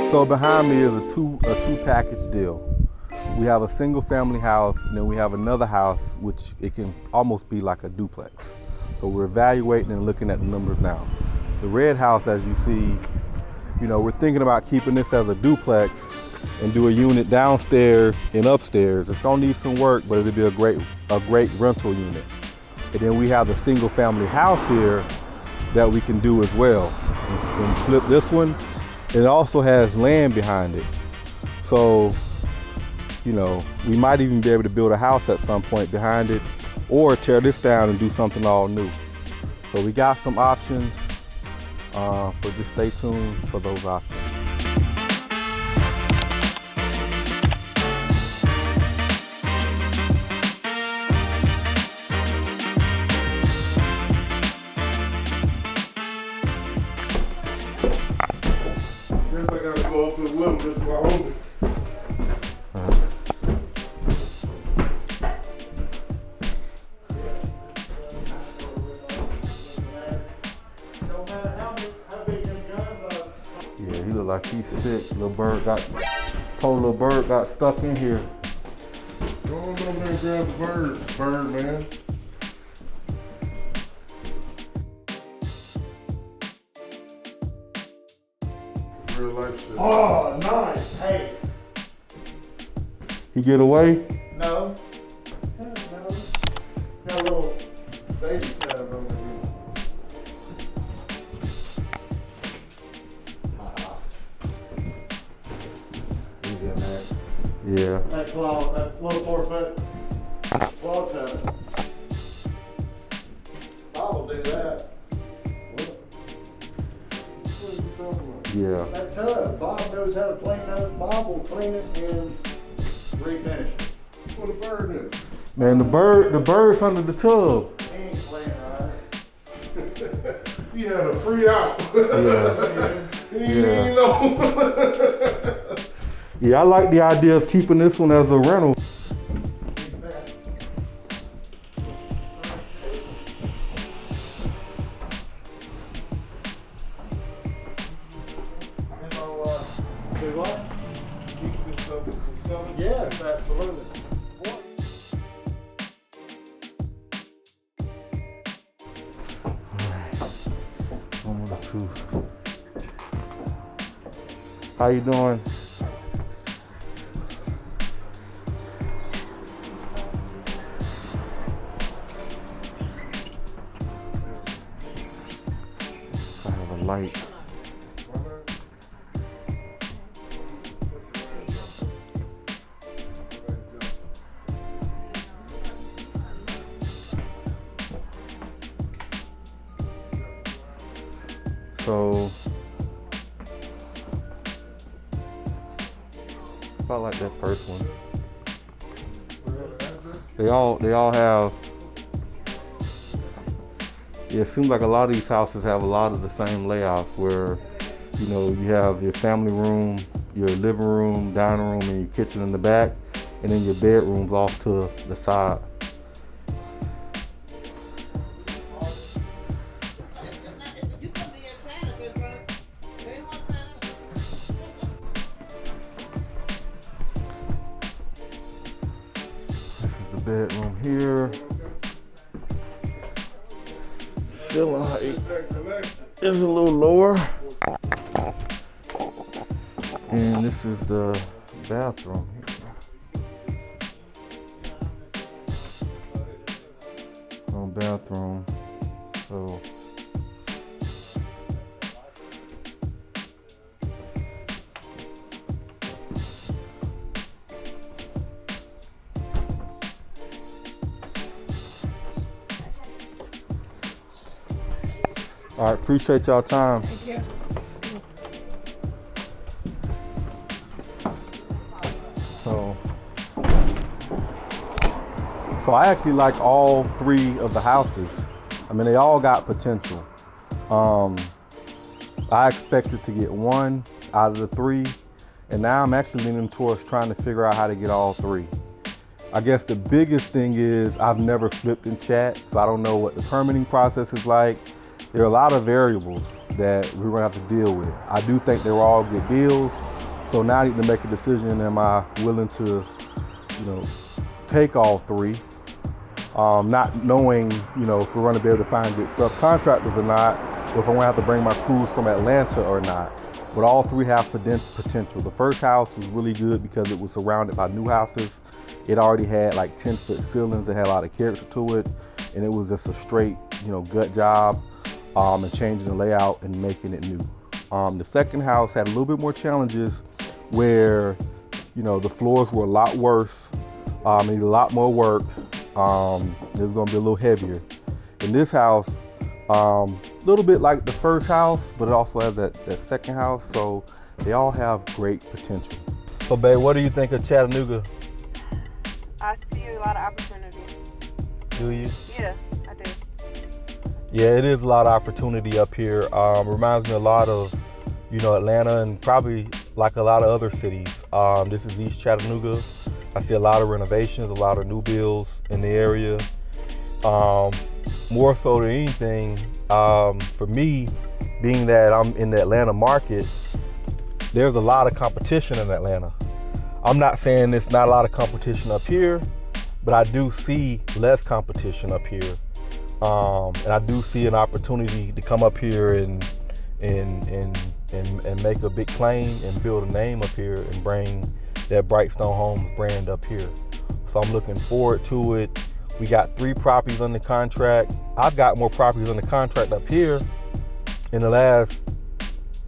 So behind me is a two package deal. We have a single family house, and then we have another house, which it can almost be like a duplex. So we're evaluating and looking at the numbers now. The red house, as you see, we're thinking about keeping this as a duplex and do a unit downstairs and upstairs. It's gonna need some work, but it'll be a great rental unit. And then we have the single family house here that we can do as well. And flip this one. It also has land behind it. So, we might even be able to build a house at some point behind it, or tear this down and do something all new. So we got some options, so just stay tuned for those options. Guess I gotta go up and live with my homie. Yeah, he look like he's sick. Poor little bird got stuck in here. Go on over there and grab the bird, man. Real life shit. Oh, nice. Hey. He get away? No. No. Got a little baby cat over here. Yeah. That claw, that little 4-foot claw tub. Bob will do that. What are you talking about? Yeah. That tub, Bob knows how to clean that. Bob will clean it and refinish it. What a bird is. Man, the bird's under the tub. He ain't playing right. He had a free out. Yeah. He ain't know. Yeah, I like the idea of keeping this one as a rental. Do what? Keep this up for selling. Yes, absolutely. How you doing? I have a light. So about like that first one. They all have. Yeah, it seems like a lot of these houses have a lot of the same layouts where, you have your family room, your living room, dining room, and your kitchen in the back, and then your bedrooms off to the side. This is the bedroom here. Ceiling height is a little lower. And this is the bathroom here. Bathroom. So all right, appreciate y'all time. Thank you. So I actually like all three of the houses. I mean, they all got potential. I expected to get one out of the three, and now I'm actually leaning towards trying to figure out how to get all three. I guess the biggest thing is I've never flipped in Chat, so I don't know what the permitting process is like. There are a lot of variables that we're gonna have to deal with. I do think they were all good deals, So now I need to make a decision. Am I willing to, take all three? Not knowing, if we're gonna be able to find good subcontractors or not, or if I'm gonna have to bring my crews from Atlanta or not. But all three have potential. The first house was really good because it was surrounded by new houses. It already had like 10-foot ceilings. It had a lot of character to it. And it was just a straight, gut job and changing the layout and making it new. The second house had a little bit more challenges where, the floors were a lot worse, needed a lot more work. It was gonna be a little heavier. In this house, a little bit like the first house, but it also has that second house, so they all have great potential. So babe, what do you think of Chattanooga? I see a lot of opportunity. Do you? Yeah, I do. Yeah, it is a lot of opportunity up here. Reminds me a lot of, Atlanta and probably like a lot of other cities. This is East Chattanooga. I see a lot of renovations, a lot of new builds in the area. More so than anything, for me, being that I'm in the Atlanta market, there's a lot of competition in Atlanta. I'm not saying there's not a lot of competition up here, but I do see less competition up here. And I do see an opportunity to come up here and make a big claim and build a name up here and bring that Brightstone Homes brand up here. So I'm looking forward to it. We got 3 properties under contract. I've got more properties under contract up here in the last,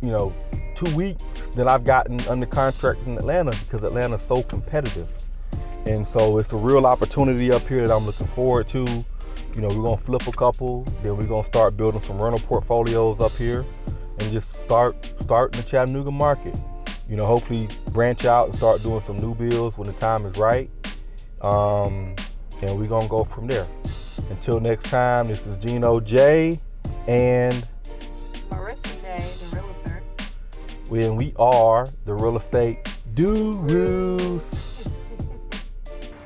2 weeks than I've gotten under contract in Atlanta because Atlanta's so competitive. And so it's a real opportunity up here that I'm looking forward to. We're gonna flip a couple, then we're gonna start building some rental portfolios up here and just start in the Chattanooga market. Hopefully branch out and start doing some new builds when the time is right. And we're gonna go from there. Until next time, this is GenoJ and Marisa J, the realtor. when we are the real estate gurus.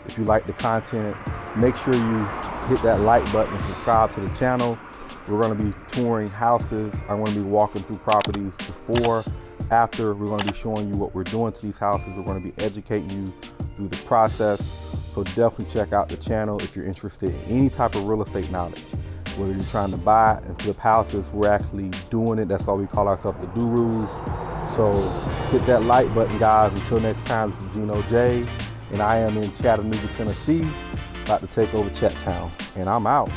If you like the content, make sure you hit that like button and subscribe to the channel. We're gonna be touring houses. I'm gonna be walking through properties before, after. We're gonna be showing you what we're doing to these houses. We're gonna be educating you through the process. So definitely check out the channel if you're interested in any type of real estate knowledge. Whether you're trying to buy and flip houses, we're actually doing it. That's why we call ourselves the gurus. So hit that like button, guys. Until next time, this is GenoJ, and I am in Chattanooga, Tennessee, about to take over Chattown, and I'm out.